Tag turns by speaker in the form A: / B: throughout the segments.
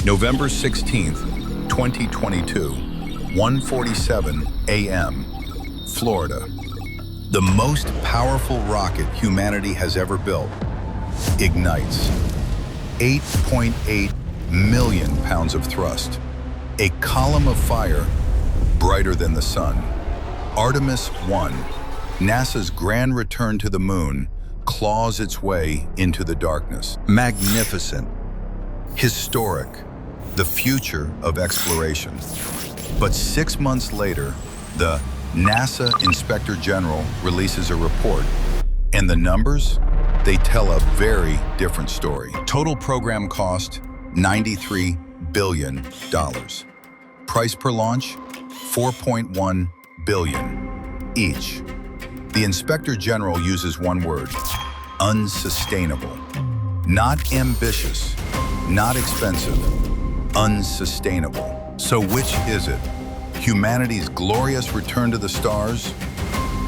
A: November 16th, 2022, 1:47 a.m., Florida. The most powerful rocket humanity has ever built ignites. 8.8 million pounds of thrust. A column of fire brighter than the sun. Artemis 1, NASA's grand return to the moon, claws its way into the darkness. Magnificent, historic, the future of exploration. But 6 months later, the NASA Inspector General releases a report, and the numbers, they tell a very different story. Total program cost, $93 billion. Price per launch, $4.1 billion each. The Inspector General uses one word: unsustainable. Not ambitious, not expensive, unsustainable. So which is it? Humanity's glorious return to the stars,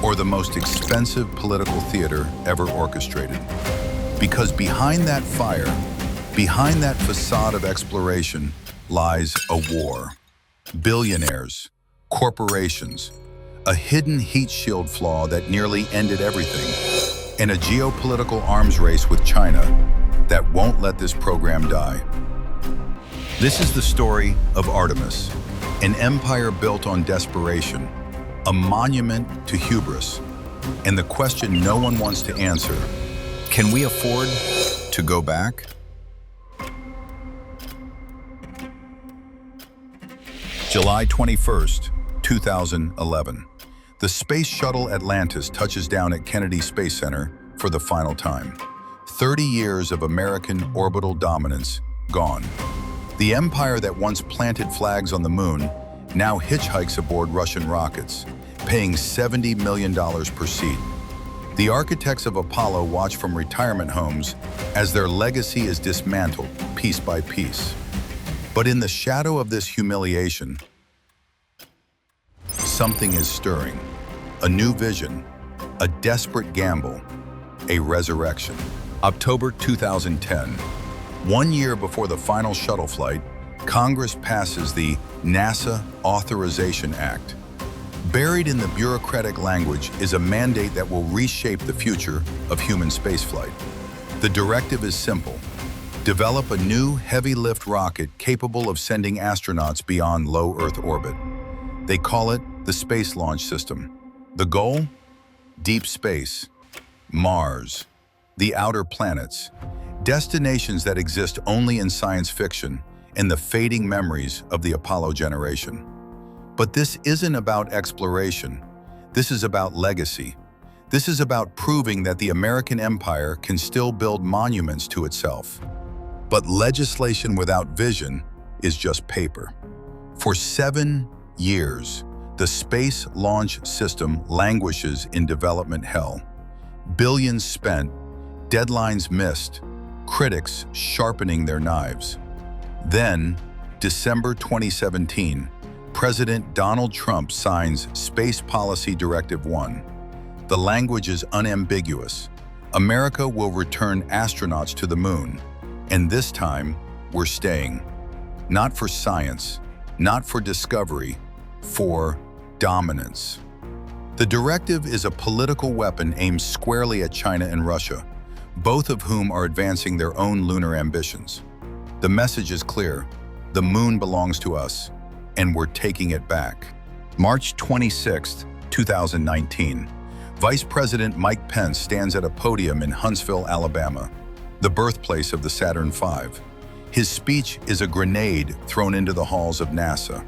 A: or the most expensive political theater ever orchestrated? Because behind that fire, behind that facade of exploration, lies a war. Billionaires, corporations, a hidden heat shield flaw that nearly ended everything, and a geopolitical arms race with China that won't let this program die. This is the story of Artemis, an empire built on desperation, a monument to hubris, and the question no one wants to answer: can we afford to go back? July 21st, 2011. The Space Shuttle Atlantis touches down at Kennedy Space Center for the final time. 30 years of American orbital dominance gone. The empire that once planted flags on the moon now hitchhikes aboard Russian rockets, paying $70 million per seat. The architects of Apollo watch from retirement homes as their legacy is dismantled piece by piece. But in the shadow of this humiliation, something is stirring. A new vision, a desperate gamble, a resurrection. October 2010. 1 year before the final shuttle flight, Congress passes the NASA Authorization Act. Buried in the bureaucratic language is a mandate that will reshape the future of human spaceflight. The directive is simple: develop a new heavy-lift rocket capable of sending astronauts beyond low Earth orbit. They call it the Space Launch System. The goal? Deep space, Mars, the outer planets, destinations that exist only in science fiction and the fading memories of the Apollo generation. But this isn't about exploration. This is about legacy. This is about proving that the American empire can still build monuments to itself. But legislation without vision is just paper. For 7 years, the Space Launch System languishes in development hell. Billions spent, deadlines missed, critics sharpening their knives. Then, December 2017, President Donald Trump signs Space Policy Directive 1. The language is unambiguous. America will return astronauts to the moon, and this time, we're staying. Not for science, not for discovery, for dominance. The directive is a political weapon aimed squarely at China and Russia, both of whom are advancing their own lunar ambitions. The message is clear: the moon belongs to us, and we're taking it back. March 26, 2019. Vice President Mike Pence stands at a podium in Huntsville, Alabama, the birthplace of the Saturn V. His speech is a grenade thrown into the halls of NASA.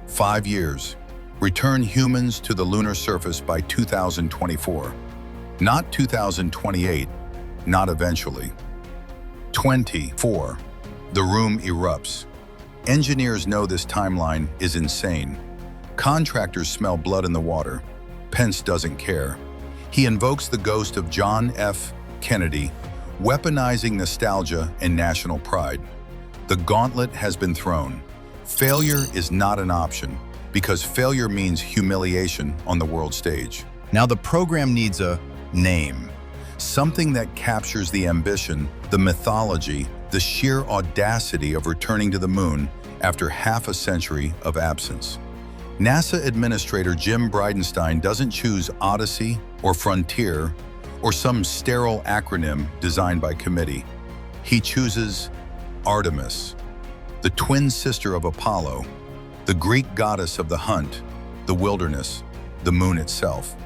A: 5 years. Return humans to the lunar surface by 2024. Not 2028, not eventually. 24. The room erupts. Engineers know this timeline is insane. Contractors smell blood in the water. Pence doesn't care. He invokes the ghost of John F. Kennedy, weaponizing nostalgia and national pride. The gauntlet has been thrown. Failure is not an option, because failure means humiliation on the world stage. Now the program needs a name, something that captures the ambition, the mythology, the sheer audacity of returning to the moon after half a century of absence. NASA Administrator Jim Bridenstine doesn't choose Odyssey or Frontier or some sterile acronym designed by committee. He chooses Artemis, the twin sister of Apollo, the Greek goddess of the hunt, the wilderness, the moon itself.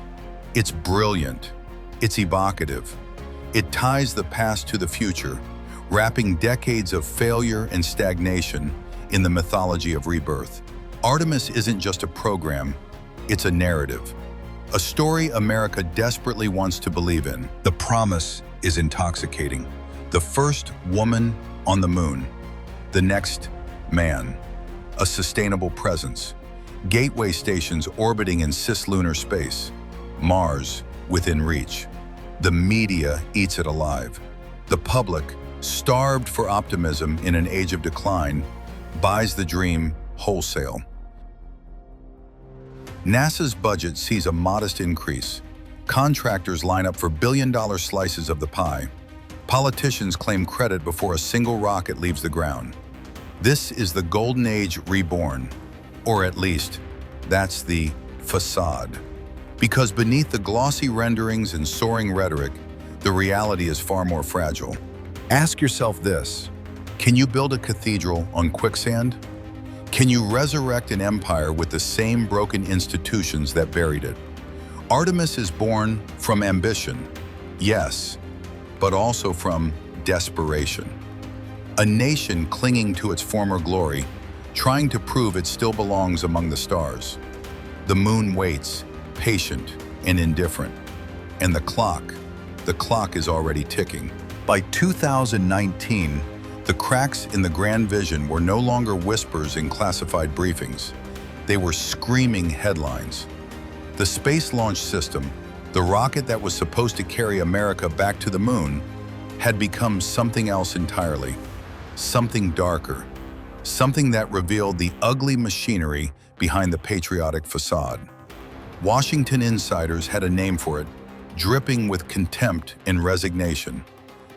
A: It's brilliant. It's evocative. It ties the past to the future, wrapping decades of failure and stagnation in the mythology of rebirth. Artemis isn't just a program, it's a narrative. A story America desperately wants to believe in. The promise is intoxicating. The first woman on the moon. The next man. A sustainable presence. Gateway stations orbiting in cislunar space. Mars within reach. The media eats it alive. The public, starved for optimism in an age of decline, buys the dream wholesale. NASA's budget sees a modest increase. Contractors line up for billion-dollar slices of the pie. Politicians claim credit before a single rocket leaves the ground. This is the golden age reborn, or at least, that's the facade. Because beneath the glossy renderings and soaring rhetoric, the reality is far more fragile. Ask yourself this: can you build a cathedral on quicksand? Can you resurrect an empire with the same broken institutions that buried it? Artemis is born from ambition, yes, but also from desperation. A nation clinging to its former glory, trying to prove it still belongs among the stars. The moon waits, patient and indifferent. And the clock is already ticking. By 2019, the cracks in the grand vision were no longer whispers in classified briefings. They were screaming headlines. The Space Launch System, the rocket that was supposed to carry America back to the moon, had become something else entirely. Something darker. Something that revealed the ugly machinery behind the patriotic facade. Washington insiders had a name for it, dripping with contempt and resignation.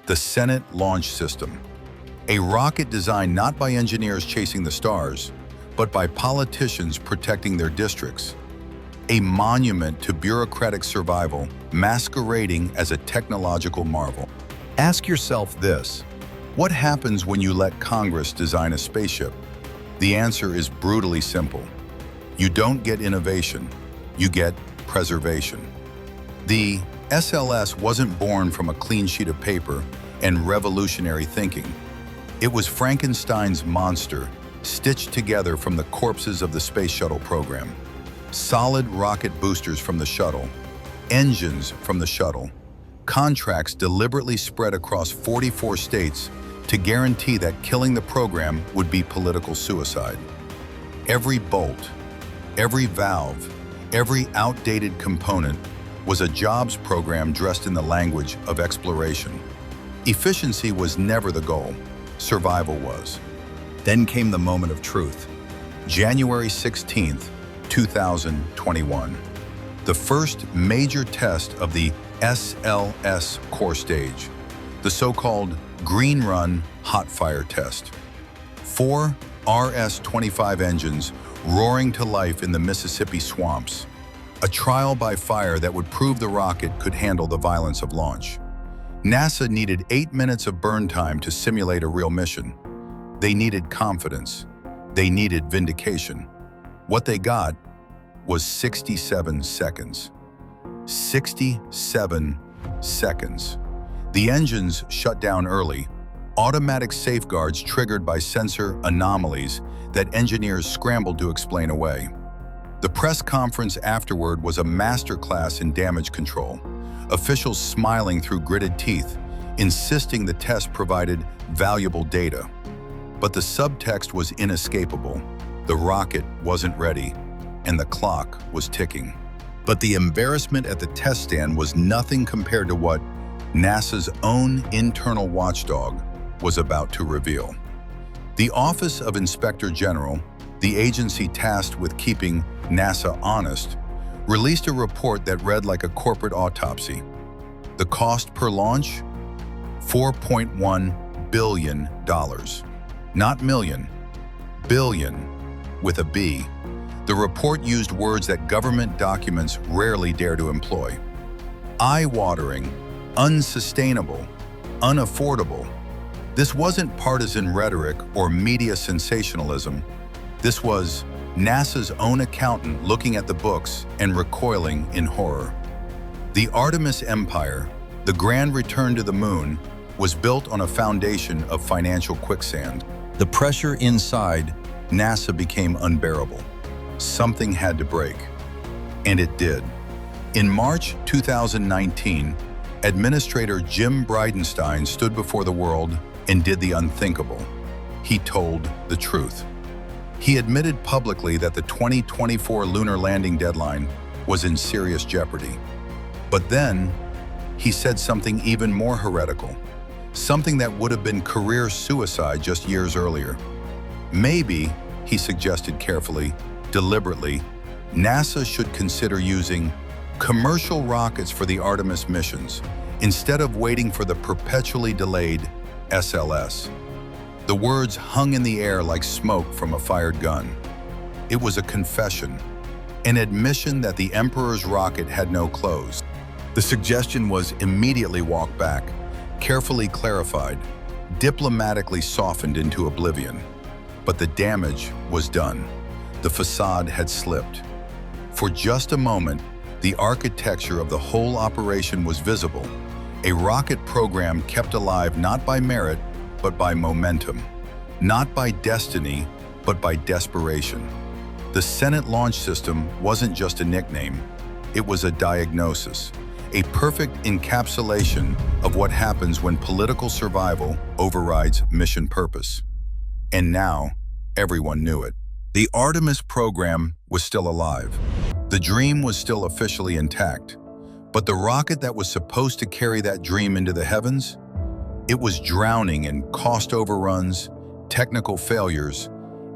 A: The Senate Launch System. A rocket designed not by engineers chasing the stars, but by politicians protecting their districts. A monument to bureaucratic survival, masquerading as a technological marvel. Ask yourself this: what happens when you let Congress design a spaceship? The answer is brutally simple. You don't get innovation, you get preservation. The SLS wasn't born from a clean sheet of paper and revolutionary thinking. It was Frankenstein's monster, stitched together from the corpses of the Space Shuttle program. Solid rocket boosters from the shuttle, engines from the shuttle, contracts deliberately spread across 44 states to guarantee that killing the program would be political suicide. Every bolt, every valve, every outdated component was a jobs program dressed in the language of exploration. Efficiency was never the goal. Survival was. Then came the moment of truth. January 16th, 2021. The first major test of the SLS core stage, the so-called Green Run hot fire test. 4 RS-25 engines roaring to life in the Mississippi swamps. A trial by fire that would prove the rocket could handle the violence of launch. NASA needed 8 minutes of burn time to simulate a real mission. They needed confidence. They needed vindication. What they got was 67 seconds. 67 seconds. The engines shut down early, automatic safeguards triggered by sensor anomalies that engineers scrambled to explain away. The press conference afterward was a masterclass in damage control. Officials smiling through gritted teeth, insisting the test provided valuable data. But the subtext was inescapable. The rocket wasn't ready, and the clock was ticking. But the embarrassment at the test stand was nothing compared to what NASA's own internal watchdog was about to reveal. The Office of Inspector General, the agency tasked with keeping NASA honest, released a report that read like a corporate autopsy. The cost per launch? $4.1 billion. Not million, billion, with a B. The report used words that government documents rarely dare to employ. Eye-watering, unsustainable, unaffordable. This wasn't partisan rhetoric or media sensationalism. This was NASA's own accountant looking at the books and recoiling in horror. The Artemis Empire, the grand return to the moon, was built on a foundation of financial quicksand. The pressure inside NASA became unbearable. Something had to break. And it did. In March 2019, Administrator Jim Bridenstine stood before the world and did the unthinkable. He told the truth. He admitted publicly that the 2024 lunar landing deadline was in serious jeopardy. But then, he said something even more heretical, something that would have been career suicide just years earlier. Maybe, he suggested carefully, deliberately, NASA should consider using commercial rockets for the Artemis missions instead of waiting for the perpetually delayed SLS. The words hung in the air like smoke from a fired gun. It was a confession, an admission that the Emperor's rocket had no clothes. The suggestion was immediately walked back, carefully clarified, diplomatically softened into oblivion. But the damage was done. The facade had slipped. For just a moment, the architecture of the whole operation was visible, a rocket program kept alive not by merit, but by momentum, not by destiny, but by desperation. The Senate launch system wasn't just a nickname, it was a diagnosis, a perfect encapsulation of what happens when political survival overrides mission purpose. And now, everyone knew it. The Artemis program was still alive. The dream was still officially intact. But the rocket that was supposed to carry that dream into the heavens? It was drowning in cost overruns, technical failures,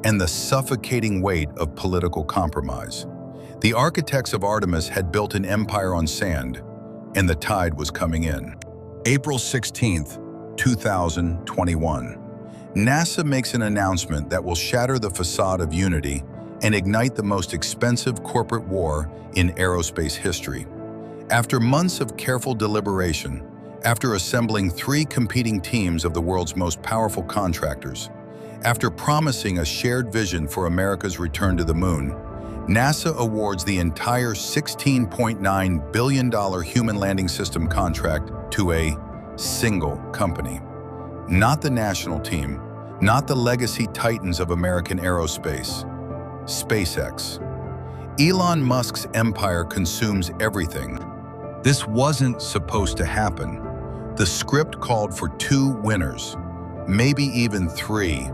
A: and the suffocating weight of political compromise. The architects of Artemis had built an empire on sand, and the tide was coming in. April 16th, 2021. NASA makes an announcement that will shatter the facade of unity and ignite the most expensive corporate war in aerospace history. After months of careful deliberation, after assembling 3 competing teams of the world's most powerful contractors, after promising a shared vision for America's return to the moon, NASA awards the entire $16.9 billion Human Landing System contract to a single company. Not the national team, not the legacy titans of American aerospace, SpaceX. Elon Musk's empire consumes everything. This wasn't supposed to happen. The script called for 2 winners, maybe even 3,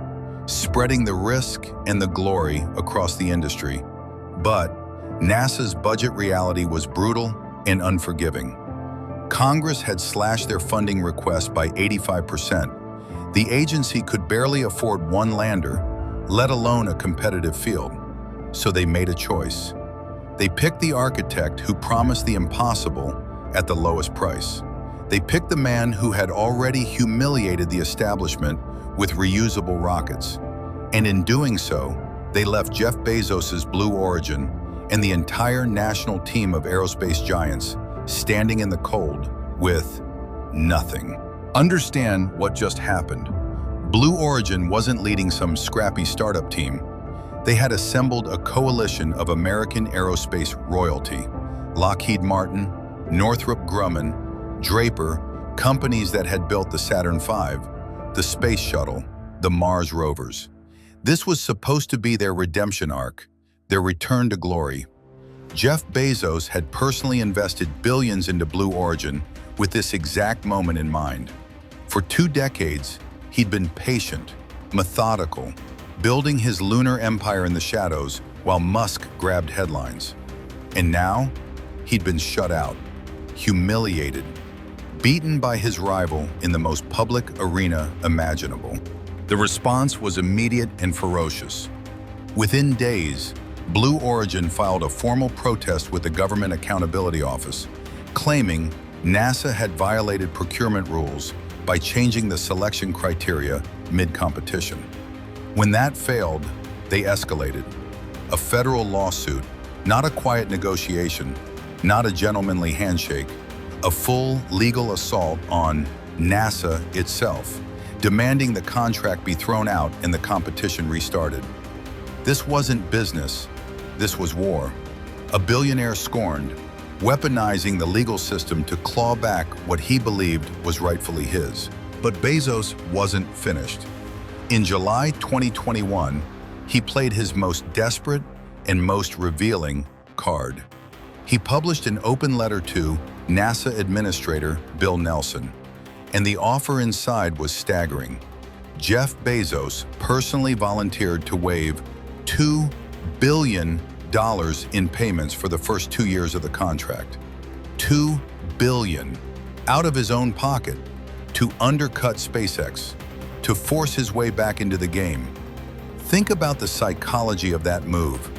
A: spreading the risk and the glory across the industry. But NASA's budget reality was brutal and unforgiving. Congress had slashed their funding request by 85%. The agency could barely afford 1 lander, let alone a competitive field. So they made a choice. They picked the architect who promised the impossible at the lowest price. They picked the man who had already humiliated the establishment with reusable rockets. And in doing so, they left Jeff Bezos's Blue Origin and the entire national team of aerospace giants standing in the cold with nothing. Understand what just happened. Blue Origin wasn't leading some scrappy startup team. They had assembled a coalition of American aerospace royalty. Lockheed Martin, Northrop Grumman, Draper, companies that had built the Saturn V, the Space Shuttle, the Mars rovers. This was supposed to be their redemption arc, their return to glory. Jeff Bezos had personally invested billions into Blue Origin with this exact moment in mind. For 2 decades, he'd been patient, methodical, building his lunar empire in the shadows while Musk grabbed headlines. And now, he'd been shut out, humiliated, beaten by his rival in the most public arena imaginable. The response was immediate and ferocious. Within days, Blue Origin filed a formal protest with the Government Accountability Office, claiming NASA had violated procurement rules, by changing the selection criteria mid-competition. When that failed, they escalated. A federal lawsuit, not a quiet negotiation, not a gentlemanly handshake, a full legal assault on NASA itself, demanding the contract be thrown out and the competition restarted. This wasn't business, this was war. A billionaire scorned, weaponizing the legal system to claw back what he believed was rightfully his. But Bezos wasn't finished. In July 2021, he played his most desperate and most revealing card. He published an open letter to NASA Administrator Bill Nelson, and the offer inside was staggering. Jeff Bezos personally volunteered to waive $2 billion in payments for the first 2 years of the contract. $2 billion out of his own pocket to undercut SpaceX, to force his way back into the game. Think about the psychology of that move.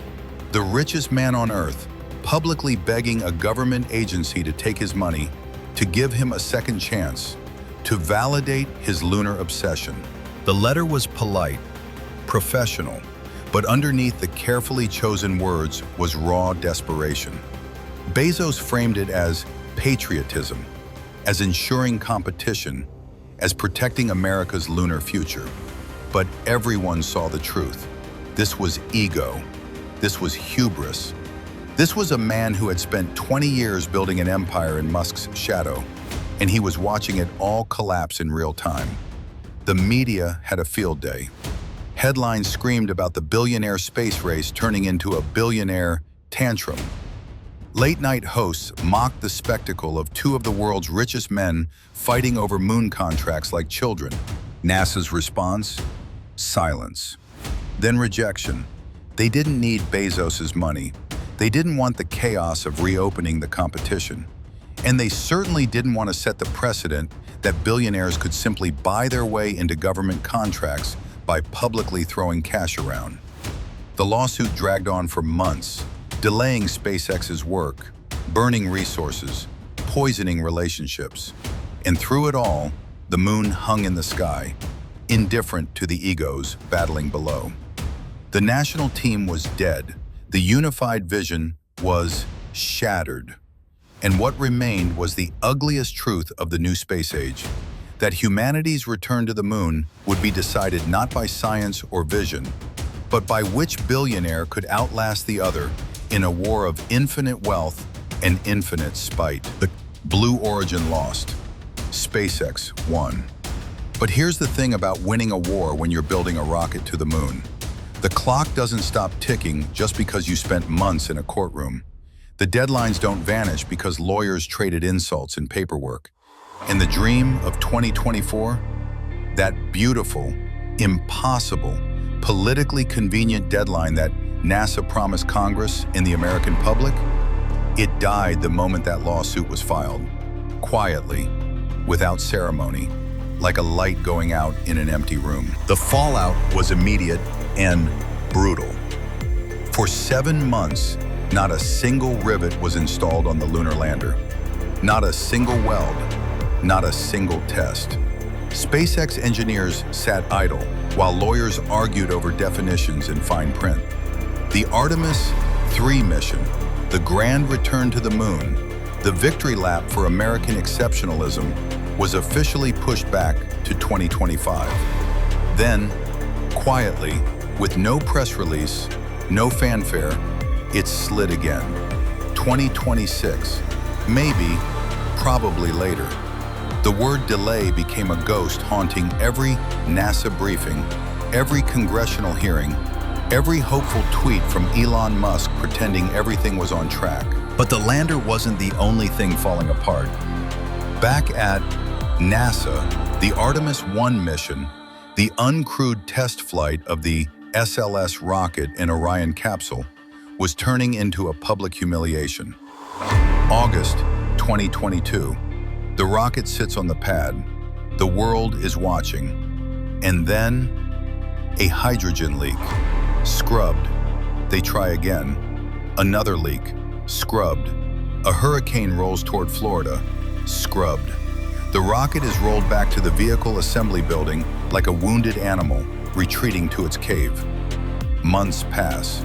A: The richest man on Earth publicly begging a government agency to take his money, to give him a second chance, to validate his lunar obsession. The letter was polite, professional, but underneath the carefully chosen words was raw desperation. Bezos framed it as patriotism, as ensuring competition, as protecting America's lunar future. But everyone saw the truth. This was ego. This was hubris. This was a man who had spent 20 years building an empire in Musk's shadow, and he was watching it all collapse in real time. The media had a field day. Headlines screamed about the billionaire space race turning into a billionaire tantrum. Late-night hosts mocked the spectacle of two of the world's richest men fighting over moon contracts like children. NASA's response? Silence. Then rejection. They didn't need Bezos's money. They didn't want the chaos of reopening the competition. And they certainly didn't want to set the precedent that billionaires could simply buy their way into government contracts by publicly throwing cash around. The lawsuit dragged on for months, delaying SpaceX's work, burning resources, poisoning relationships. And through it all, the moon hung in the sky, indifferent to the egos battling below. The national team was dead. The unified vision was shattered. And what remained was the ugliest truth of the new space age, that humanity's return to the moon would be decided not by science or vision, but by which billionaire could outlast the other in a war of infinite wealth and infinite spite. The Blue Origin lost. SpaceX won. But here's the thing about winning a war when you're building a rocket to the moon. The clock doesn't stop ticking just because you spent months in a courtroom. The deadlines don't vanish because lawyers traded insults and paperwork. And the dream of 2024, that beautiful, impossible, politically convenient deadline that NASA promised Congress and the American public, it died the moment that lawsuit was filed. Quietly, without ceremony, like a light going out in an empty room. The fallout was immediate and brutal. For 7 months, not a single rivet was installed on the lunar lander. Not a single weld. Not a single test. SpaceX engineers sat idle while lawyers argued over definitions in fine print. The Artemis 3 mission, the grand return to the moon, the victory lap for American exceptionalism, was officially pushed back to 2025. Then, quietly, with no press release, no fanfare, it slid again. 2026, maybe, probably later. The word delay became a ghost haunting every NASA briefing, every congressional hearing, every hopeful tweet from Elon Musk pretending everything was on track. But the lander wasn't the only thing falling apart. Back at NASA, the Artemis 1 mission, the uncrewed test flight of the SLS rocket and Orion capsule, was turning into a public humiliation. August 2022. The rocket sits on the pad. The world is watching. And then, a hydrogen leak. Scrubbed. They try again. Another leak. Scrubbed. A hurricane rolls toward Florida. Scrubbed. The rocket is rolled back to the vehicle assembly building like a wounded animal retreating to its cave. Months pass.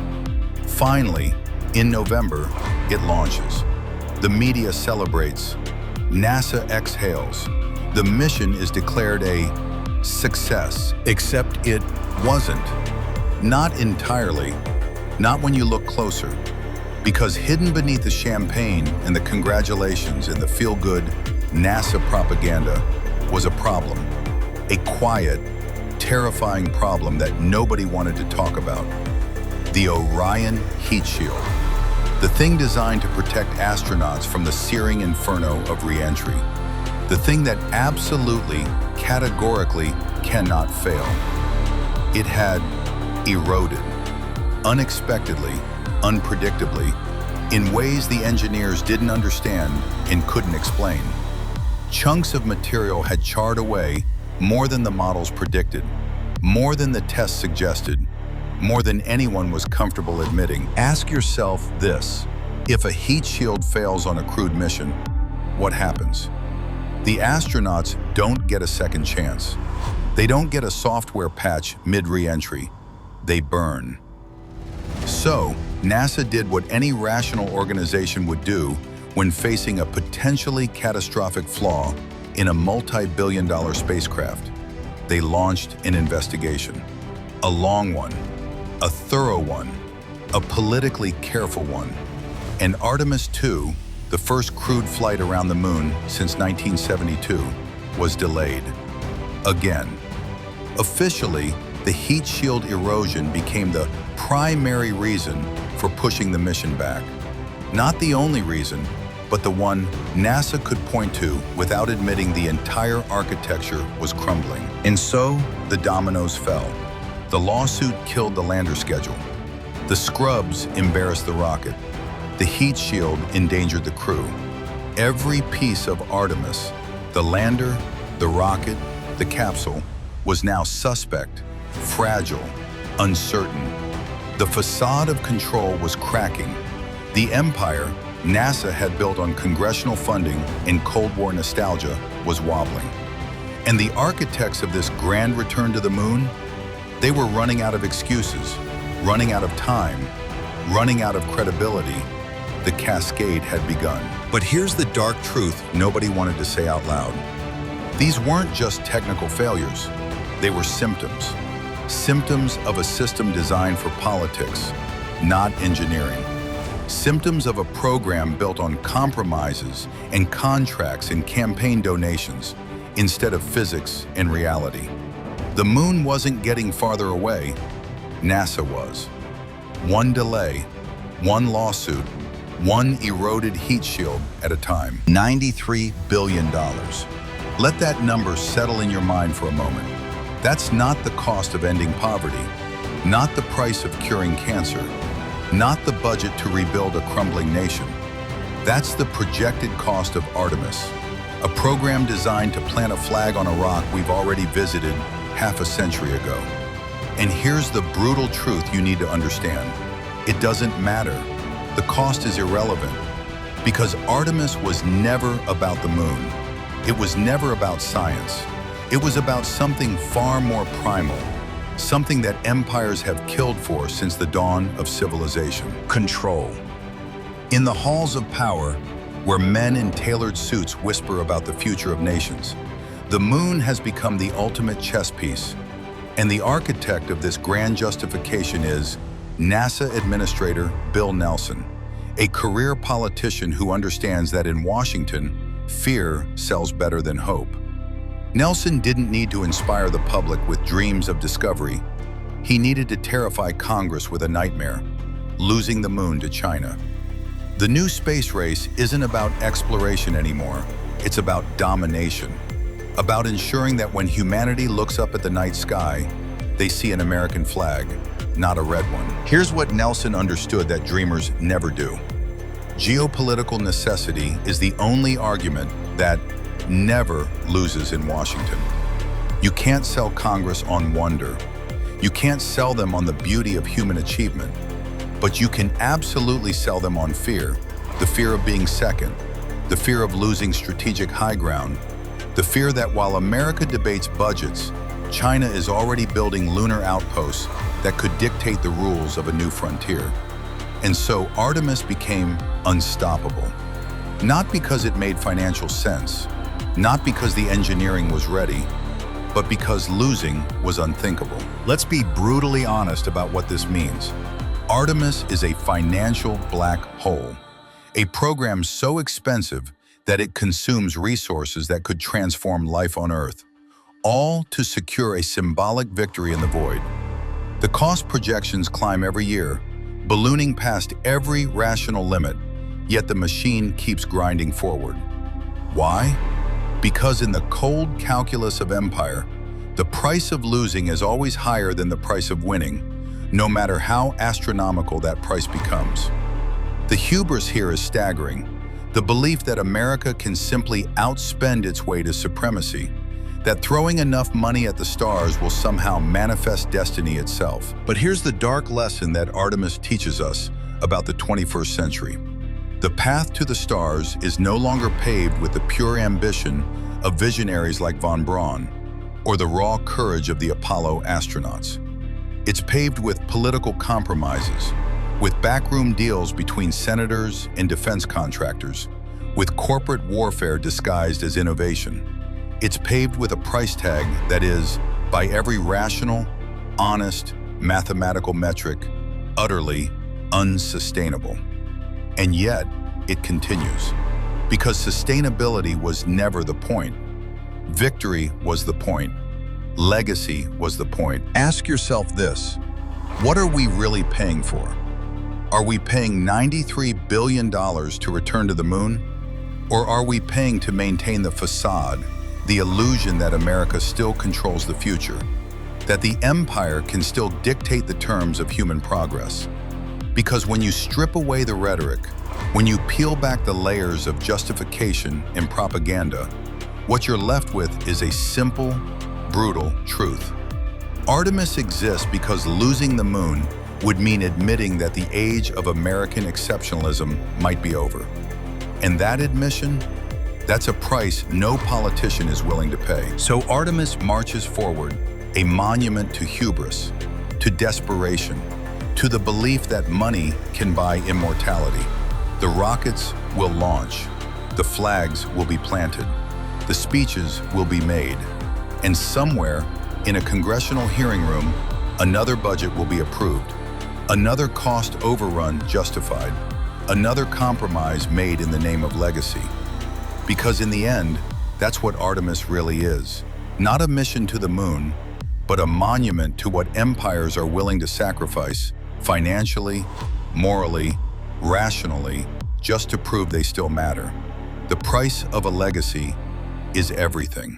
A: Finally, in November, it launches. The media celebrates. NASA exhales. The mission is declared a success, except it wasn't. Not entirely. Not when you look closer. Because hidden beneath the champagne and the congratulations and the feel-good NASA propaganda was a problem. A quiet, terrifying problem that nobody wanted to talk about. The Orion Heat Shield. The thing designed to protect astronauts from the searing inferno of re-entry. The thing that absolutely, categorically cannot fail. It had eroded, unexpectedly, unpredictably, in ways the engineers didn't understand and couldn't explain. Chunks of material had charred away more than the models predicted, more than the tests suggested, more than anyone was comfortable admitting. Ask yourself this: if a heat shield fails on a crewed mission, what happens? The astronauts don't get a second chance. They don't get a software patch mid-re-entry. They burn. So, NASA did what any rational organization would do when facing a potentially catastrophic flaw in a multi-billion-dollar spacecraft. They launched an investigation. A long one, a thorough one, a politically careful one. And Artemis II, the first crewed flight around the moon since 1972, was delayed. Again. Officially, the heat shield erosion became the primary reason for pushing the mission back. Not the only reason, but the one NASA could point to without admitting the entire architecture was crumbling. And so, the dominoes fell. The lawsuit killed the lander schedule. The scrubs embarrassed the rocket. The heat shield endangered the crew. Every piece of Artemis, the lander, the rocket, the capsule, was now suspect, fragile, uncertain. The facade of control was cracking. The empire NASA had built on congressional funding and Cold War nostalgia was wobbling. And the architects of this grand return to the moon, they were running out of excuses, running out of time, running out of credibility. The cascade had begun. But here's the dark truth nobody wanted to say out loud. These weren't just technical failures. They were symptoms. Symptoms of a system designed for politics, not engineering. Symptoms of a program built on compromises and contracts and campaign donations instead of physics and reality. The moon wasn't getting farther away. NASA was. One delay, one lawsuit, one eroded heat shield at a time. $93 billion. Let that number settle in your mind for a moment. That's not the cost of ending poverty, not the price of curing cancer, not the budget to rebuild a crumbling nation. That's the projected cost of Artemis, a program designed to plant a flag on a rock we've already visited half a century ago. And here's the brutal truth you need to understand. It doesn't matter. The cost is irrelevant, because Artemis was never about the moon. It was never about science. It was about something far more primal, something that empires have killed for since the dawn of civilization: control. In the halls of power, where men in tailored suits whisper about the future of nations, the moon has become the ultimate chess piece. And the architect of this grand justification is NASA Administrator Bill Nelson, a career politician who understands that in Washington, fear sells better than hope. Nelson didn't need to inspire the public with dreams of discovery. He needed to terrify Congress with a nightmare: losing the moon to China. The new space race isn't about exploration anymore. It's about domination. About ensuring that when humanity looks up at the night sky, they see an American flag, not a red one. Here's what Nelson understood that dreamers never do. Geopolitical necessity is the only argument that never loses in Washington. You can't sell Congress on wonder. You can't sell them on the beauty of human achievement. But you can absolutely sell them on fear. The fear of being second. The fear of losing strategic high ground. The fear that while America debates budgets, China is already building lunar outposts that could dictate the rules of a new frontier. And so Artemis became unstoppable. Not because it made financial sense, not because the engineering was ready, but because losing was unthinkable. Let's be brutally honest about what this means. Artemis is a financial black hole, a program so expensive that it consumes resources that could transform life on Earth, all to secure a symbolic victory in the void. The cost projections climb every year, ballooning past every rational limit, yet the machine keeps grinding forward. Why? Because in the cold calculus of empire, the price of losing is always higher than the price of winning, no matter how astronomical that price becomes. The hubris here is staggering. The belief that America can simply outspend its way to supremacy, that throwing enough money at the stars will somehow manifest destiny itself. But here's the dark lesson that Artemis teaches us about the 21st century. The path to the stars is no longer paved with the pure ambition of visionaries like von Braun or the raw courage of the Apollo astronauts. It's paved with political compromises, with backroom deals between senators and defense contractors, with corporate warfare disguised as innovation. It's paved with a price tag that is, by every rational, honest, mathematical metric, utterly unsustainable. And yet, it continues. Because sustainability was never the point. Victory was the point. Legacy was the point. Ask yourself this: what are we really paying for? Are we paying $93 billion to return to the moon? Or are we paying to maintain the facade, the illusion that America still controls the future, that the empire can still dictate the terms of human progress? Because when you strip away the rhetoric, when you peel back the layers of justification and propaganda, what you're left with is a simple, brutal truth. Artemis exists because losing the moon would mean admitting that the age of American exceptionalism might be over. And that admission, that's a price no politician is willing to pay. So Artemis marches forward, a monument to hubris, to desperation, to the belief that money can buy immortality. The rockets will launch, the flags will be planted, the speeches will be made, and somewhere in a congressional hearing room, another budget will be approved, another cost overrun justified, another compromise made in the name of legacy. Because in the end, that's what Artemis really is. Not a mission to the moon, but a monument to what empires are willing to sacrifice financially, morally, rationally, just to prove they still matter. The price of a legacy is everything.